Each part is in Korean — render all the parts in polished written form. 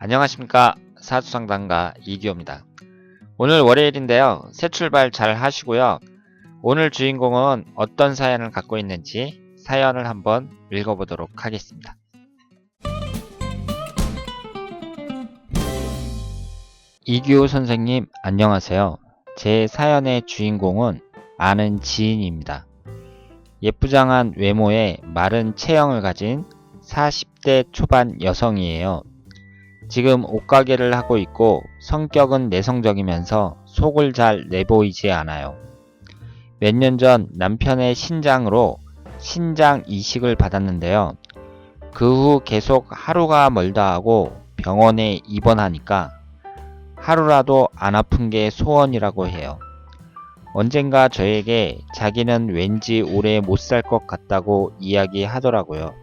안녕하십니까, 사주상담가 이기호입니다. 오늘 월요일인데요. 새 출발 잘 하시고요. 오늘 주인공은 어떤 사연을 갖고 있는지 사연을 한번 읽어보도록 하겠습니다. 이기호 선생님 안녕하세요. 제 사연의 주인공은 아는 지인입니다. 예쁘장한 외모에 마른 체형을 가진 40대 초반 여성이에요. 지금 옷가게를 하고 있고 성격은 내성적이면서 속을 잘 내보이지 않아요. 몇 년 전 남편의 신장으로 신장 이식을 받았는데요. 그 후 계속 하루가 멀다 하고 병원에 입원하니까 하루라도 안 아픈 게 소원이라고 해요. 언젠가 저에게 자기는 왠지 오래 못 살 것 같다고 이야기하더라고요.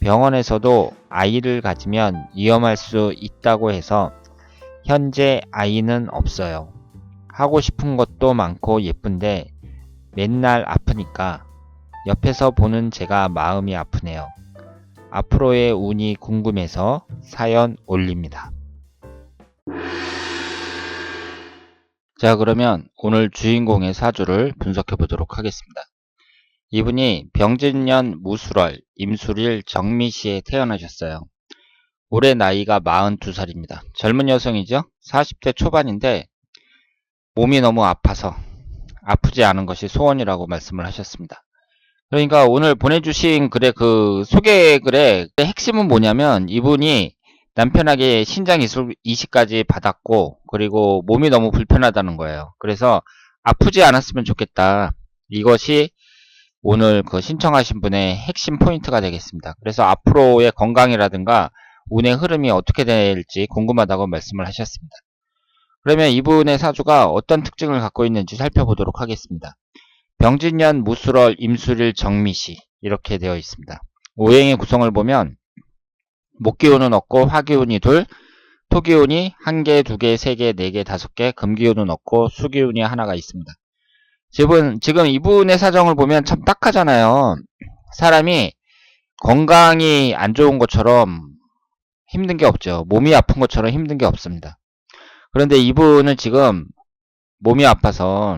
병원에서도 아이를 가지면 위험할 수 있다고 해서 현재 아이는 없어요. 하고 싶은 것도 많고 예쁜데 맨날 아프니까 옆에서 보는 제가 마음이 아프네요. 앞으로의 운이 궁금해서 사연 올립니다. 자, 그러면 오늘 주인공의 사주를 분석해 보도록 하겠습니다. 이분이 병진년 무술월 임술일 정미시에 태어나셨어요. 올해 나이가 42살입니다. 젊은 여성이죠. 40대 초반인데 몸이 너무 아파서 아프지 않은 것이 소원이라고 말씀을 하셨습니다. 그러니까 오늘 보내주신 글의 그 소개 글의 핵심은 뭐냐면 이분이 남편에게 신장 이식까지 받았고 그리고 몸이 너무 불편하다는 거예요. 그래서 아프지 않았으면 좋겠다. 이것이 오늘 그 신청하신 분의 핵심 포인트가 되겠습니다. 그래서 앞으로의 건강이라든가 운의 흐름이 어떻게 될지 궁금하다고 말씀을 하셨습니다. 그러면 이분의 사주가 어떤 특징을 갖고 있는지 살펴보도록 하겠습니다. 병진년 무술월 임술일 정미시 이렇게 되어 있습니다. 오행의 구성을 보면 목기운은 없고 화기운이 둘, 토기운이 1개, 2개, 3개, 4개, 5개, 금기운은 없고 수기운이 하나가 있습니다. 지금 이분의 사정을 보면 참 딱하잖아요. 사람이 건강이 안 좋은 것처럼 힘든 게 없죠. 몸이 아픈 것처럼 힘든 게 없습니다. 그런데 이분은 지금 몸이 아파서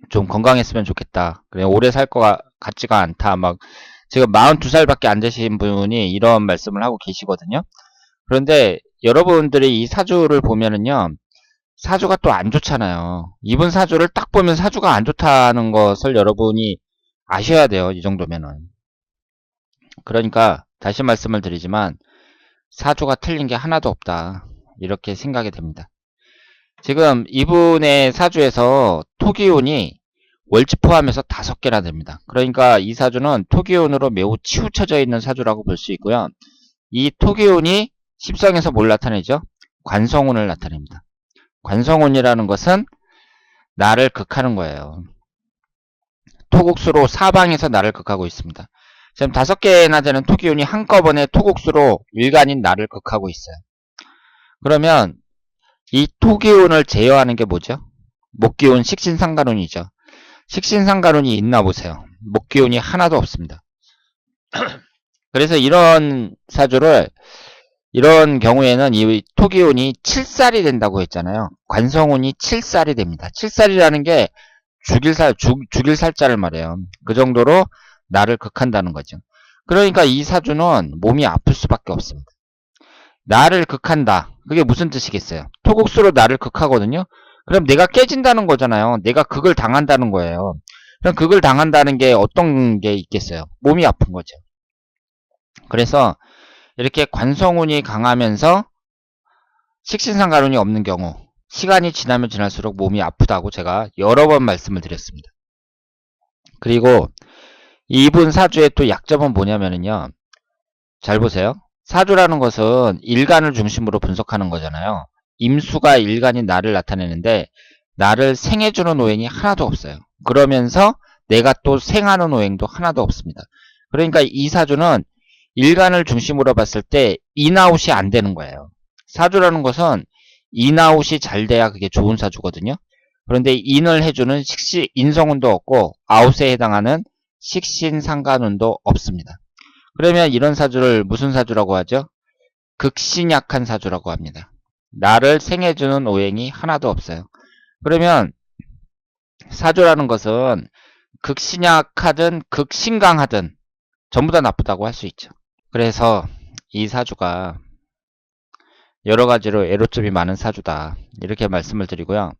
좀 건강했으면 좋겠다. 그래, 오래 살 것 같지가 않다. 막 지금 42살밖에 안 되신 분이 이런 말씀을 하고 계시거든요. 그런데 여러분들이 이 사주를 보면은요. 사주가 또 안 좋잖아요. 이분 사주를 딱 보면 사주가 안 좋다는 것을 여러분이 아셔야 돼요. 이 정도면은. 그러니까 다시 말씀을 드리지만 사주가 틀린 게 하나도 없다. 이렇게 생각이 됩니다. 지금 이분의 사주에서 토기운이 월지 포함해서 5개나 됩니다. 그러니까 이 사주는 토기운으로 매우 치우쳐져 있는 사주라고 볼 수 있고요. 이 토기운이 십성에서 뭘 나타내죠? 관성운을 나타냅니다. 관성운이라는 것은 나를 극하는 거예요. 토국수로 사방에서 나를 극하고 있습니다. 지금 5개나 되는 토기운이 한꺼번에 토국수로 일간인 나를 극하고 있어요. 그러면 이 토기운을 제어하는 게 뭐죠? 목기운, 식신상간운이죠. 식신상간운이 있나 보세요. 목기운이 하나도 없습니다. 그래서 이런 사주를 이런 경우에는 이 토기운이 7살이 된다고 했잖아요. 관성운이 7살이 됩니다. 7살이라는 게 죽일 살자를 말해요. 그 정도로 나를 극한다는 거죠. 그러니까 이 사주는 몸이 아플 수밖에 없습니다. 나를 극한다. 그게 무슨 뜻이겠어요? 토국수로 나를 극하거든요. 그럼 내가 깨진다는 거잖아요. 내가 극을 당한다는 거예요. 그럼 극을 당한다는 게 어떤 게 있겠어요? 몸이 아픈 거죠. 그래서 이렇게 관성운이 강하면서 식신상간운이 없는 경우 시간이 지나면 지날수록 몸이 아프다고 제가 여러 번 말씀을 드렸습니다. 그리고 이분 사주의 또 약점은 뭐냐면요. 잘 보세요. 사주라는 것은 일간을 중심으로 분석하는 거잖아요. 임수가 일간인 나를 나타내는데 나를 생해주는 오행이 하나도 없어요. 그러면서 내가 또 생하는 오행도 하나도 없습니다. 그러니까 이 사주는 일간을 중심으로 봤을 때 인아웃이 안 되는 거예요. 사주라는 것은 인아웃이 잘 돼야 그게 좋은 사주거든요. 그런데 인을 해주는 인성운도 없고 아웃에 해당하는 식신상간운도 없습니다. 그러면 이런 사주를 무슨 사주라고 하죠? 극신약한 사주라고 합니다. 나를 생해주는 오행이 하나도 없어요. 그러면 사주라는 것은 극신약하든 극신강하든 전부 다 나쁘다고 할 수 있죠. 그래서 이 사주가 여러 가지로 애로점이 많은 사주다, 이렇게 말씀을 드리고요.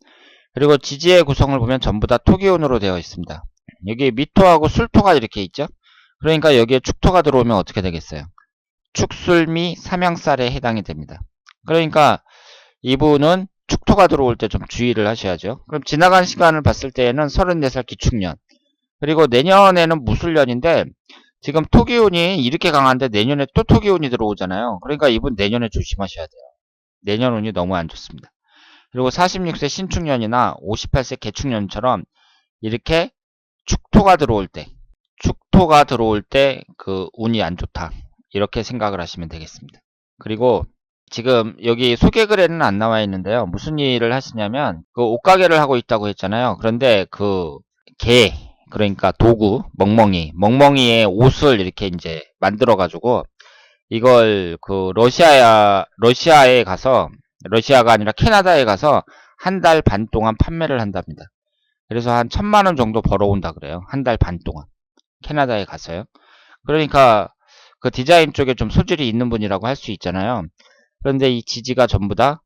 그리고 지지의 구성을 보면 전부 다 토기운으로 되어 있습니다. 여기 미토하고 술토가 이렇게 있죠. 그러니까 여기에 축토가 들어오면 어떻게 되겠어요? 축술미 삼양살에 해당이 됩니다. 그러니까 이분은 축토가 들어올 때 좀 주의를 하셔야죠. 그럼 지나간 시간을 봤을 때에는 34살 기축년, 그리고 내년에는 무술년인데 지금 토기운이 이렇게 강한데 내년에 또 토기운이 들어오잖아요. 그러니까 이분 내년에 조심하셔야 돼요. 내년 운이 너무 안 좋습니다. 그리고 46세 신축년이나 58세 개축년처럼 이렇게 축토가 들어올 때 그 운이 안 좋다, 이렇게 생각을 하시면 되겠습니다. 그리고 지금 여기 소개글에는 안 나와 있는데요. 무슨 일을 하시냐면 그 옷가게를 하고 있다고 했잖아요. 그런데 그 개, 그러니까 도구, 멍멍이의 옷을 이렇게 이제 만들어 가지고 이걸 그 러시아에 가서, 러시아가 아니라 캐나다에 가서 한 달 반 동안 판매를 한답니다. 그래서 한 1,000만 원 정도 벌어온다 그래요. 한 달 반 동안 캐나다에 가서요. 그러니까 그 디자인 쪽에 좀 소질이 있는 분이라고 할 수 있잖아요. 그런데 이 지지가 전부 다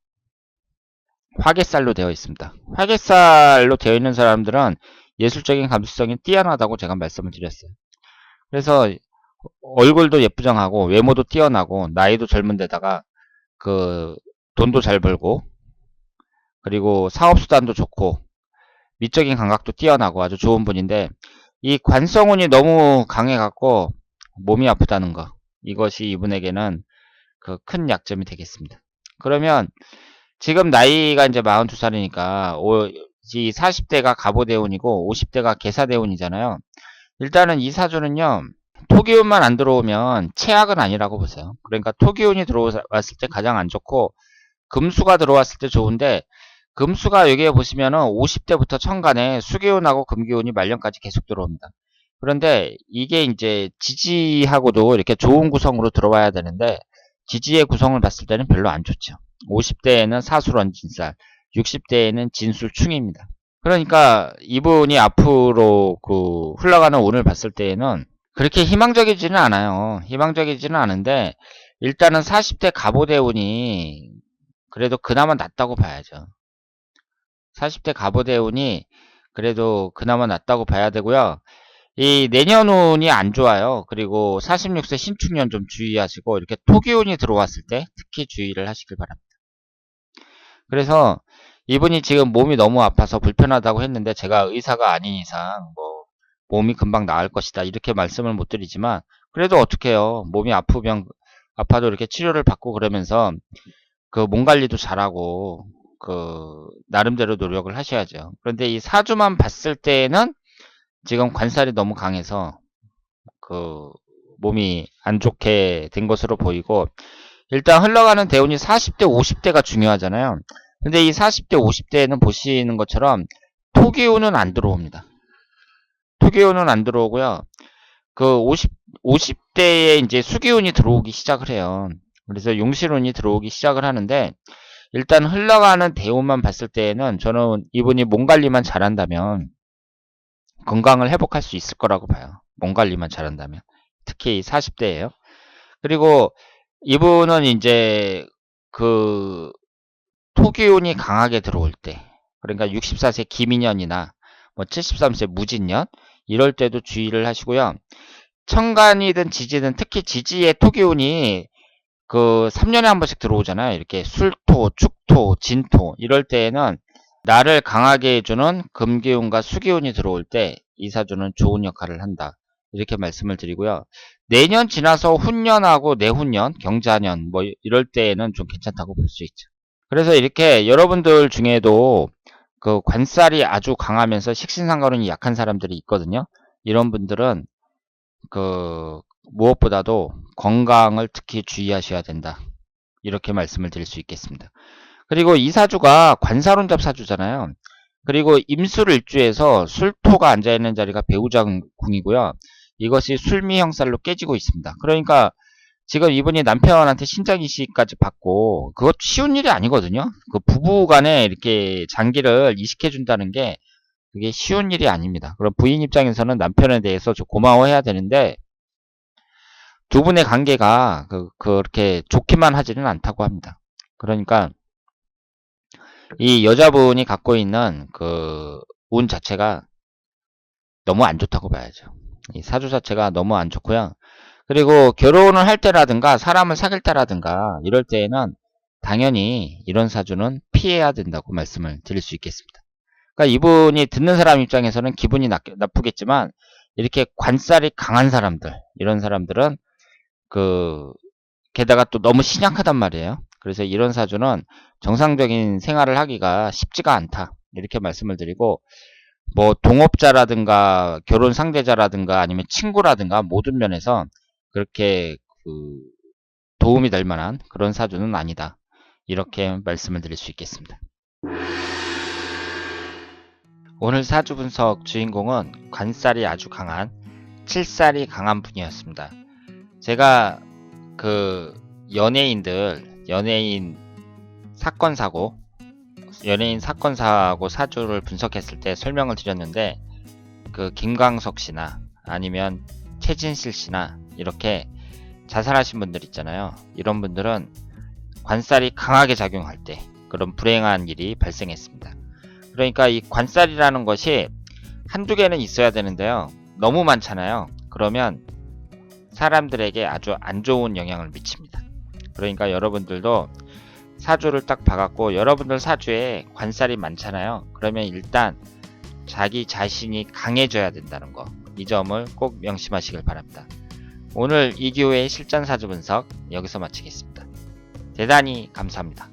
화개살로 되어 있습니다. 화개살로 되어 있는 사람들은 예술적인 감수성이 뛰어나다고 제가 말씀을 드렸어요. 그래서 얼굴도 예쁘장하고 외모도 뛰어나고 나이도 젊은 데다가 그 돈도 잘 벌고 그리고 사업수단도 좋고 미적인 감각도 뛰어나고 아주 좋은 분인데, 이 관성운이 너무 강해갖고 몸이 아프다는 거, 이것이 이분에게는 그 큰 약점이 되겠습니다. 그러면 지금 나이가 이제 42살이니까 이 40대가 갑오대운이고 50대가 계사대운이잖아요. 일단은 이 사주는요, 토기운만 안 들어오면 최악은 아니라고 보세요. 그러니까 토기운이 들어왔을 때 가장 안 좋고 금수가 들어왔을 때 좋은데, 금수가 여기에 보시면은 50대부터 천간에 수기운하고 금기운이 말년까지 계속 들어옵니다. 그런데 이게 이제 지지하고도 이렇게 좋은 구성으로 들어와야 되는데 지지의 구성을 봤을 때는 별로 안 좋죠. 50대에는 사술원진살, 60대에는 진술충입니다. 그러니까 이분이 앞으로 그 흘러가는 운을 봤을 때에는 그렇게 희망적이지는 않아요. 희망적이지는 않은데 일단은 40대 갑오대운이 그래도 그나마 낫다고 봐야죠. 40대 갑오대운이 그래도 그나마 낫다고 봐야 되고요. 이 내년 운이 안 좋아요. 그리고 46세 신축년 좀 주의하시고, 이렇게 토기운이 들어왔을 때 특히 주의를 하시길 바랍니다. 그래서 이분이 지금 몸이 너무 아파서 불편하다고 했는데 제가 의사가 아닌 이상 뭐 몸이 금방 나을 것이다 이렇게 말씀을 못 드리지만, 그래도 어떡해요. 몸이 아파도 이렇게 치료를 받고 그러면서 그 몸 관리도 잘하고 그 나름대로 노력을 하셔야죠. 그런데 이 사주만 봤을 때는 지금 관살이 너무 강해서 그 몸이 안 좋게 된 것으로 보이고, 일단 흘러가는 대운이 40대 50대가 중요하잖아요. 근데 이 40대 50대에는 보시는 것처럼 토기운은 안 들어옵니다. 토기운은 안 들어오고요. 그 50대에 이제 수기운이 들어오기 시작을 해요. 그래서 용실운이 들어오기 시작을 하는데, 일단 흘러가는 대운만 봤을 때에는 저는 이분이 몸 관리만 잘한다면 건강을 회복할 수 있을 거라고 봐요. 몸 관리만 잘한다면. 특히 40대예요. 그리고 이분은 이제 그 토기운이 강하게 들어올 때, 그러니까 64세 기민년이나 뭐 73세 무진년 이럴 때도 주의를 하시고요. 천간이든 지지든 특히 지지의 토기운이 그 3년에 한 번씩 들어오잖아요. 이렇게 술토, 축토, 진토 이럴 때에는 나를 강하게 해주는 금기운과 수기운이 들어올 때 이 사주는 좋은 역할을 한다, 이렇게 말씀을 드리고요. 내년 지나서 훈년하고 내훈년, 경자년 뭐 이럴 때에는 좀 괜찮다고 볼 수 있죠. 그래서 이렇게 여러분들 중에도 그 관살이 아주 강하면서 식신상관운이 약한 사람들이 있거든요. 이런 분들은 그 무엇보다도 건강을 특히 주의하셔야 된다, 이렇게 말씀을 드릴 수 있겠습니다. 그리고 이 사주가 관사론잡 사주잖아요. 그리고 임술일주에서 술토가 앉아있는 자리가 배우장궁이고요. 이것이 술미형살로 깨지고 있습니다. 그러니까 지금 이분이 남편한테 신장이식까지 받고 그것도 쉬운 일이 아니거든요. 그 부부간에 이렇게 장기를 이식해준다는 게 그게 쉬운 일이 아닙니다. 그럼 부인 입장에서는 남편에 대해서 좀 고마워해야 되는데 두 분의 관계가 그렇게 좋기만 하지는 않다고 합니다. 그러니까 이 여자분이 갖고 있는 그 운 자체가 너무 안 좋다고 봐야죠. 이 사주 자체가 너무 안 좋고요. 그리고 결혼을 할 때라든가 사람을 사귈 때라든가 이럴 때에는 당연히 이런 사주는 피해야 된다고 말씀을 드릴 수 있겠습니다. 그러니까 이분이 듣는 사람 입장에서는 기분이 나쁘겠지만 이렇게 관살이 강한 사람들, 이런 사람들은 게다가 또 너무 신약하단 말이에요. 그래서 이런 사주는 정상적인 생활을 하기가 쉽지가 않다. 이렇게 말씀을 드리고, 뭐 동업자라든가 결혼 상대자라든가 아니면 친구라든가 모든 면에서 그렇게 도움이 될 만한 그런 사주는 아니다. 이렇게 말씀을 드릴 수 있겠습니다. 오늘 사주 분석 주인공은 관살이 아주 강한 칠살이 강한 분이었습니다. 제가 연예인 사건 사고 사주를 분석했을 때 설명을 드렸는데 김광석 씨나 아니면 최진실 씨나 이렇게 자살하신 분들 있잖아요. 이런 분들은 관살이 강하게 작용할 때 그런 불행한 일이 발생했습니다. 그러니까 이 관살이라는 것이 한두 개는 있어야 되는데요. 너무 많잖아요. 그러면 사람들에게 아주 안 좋은 영향을 미칩니다. 그러니까 여러분들도 사주를 딱 봐갖고 여러분들 사주에 관살이 많잖아요. 그러면 일단 자기 자신이 강해져야 된다는 거, 이 점을 꼭 명심하시길 바랍니다. 오늘 이기호의 실전 사주 분석 여기서 마치겠습니다. 대단히 감사합니다.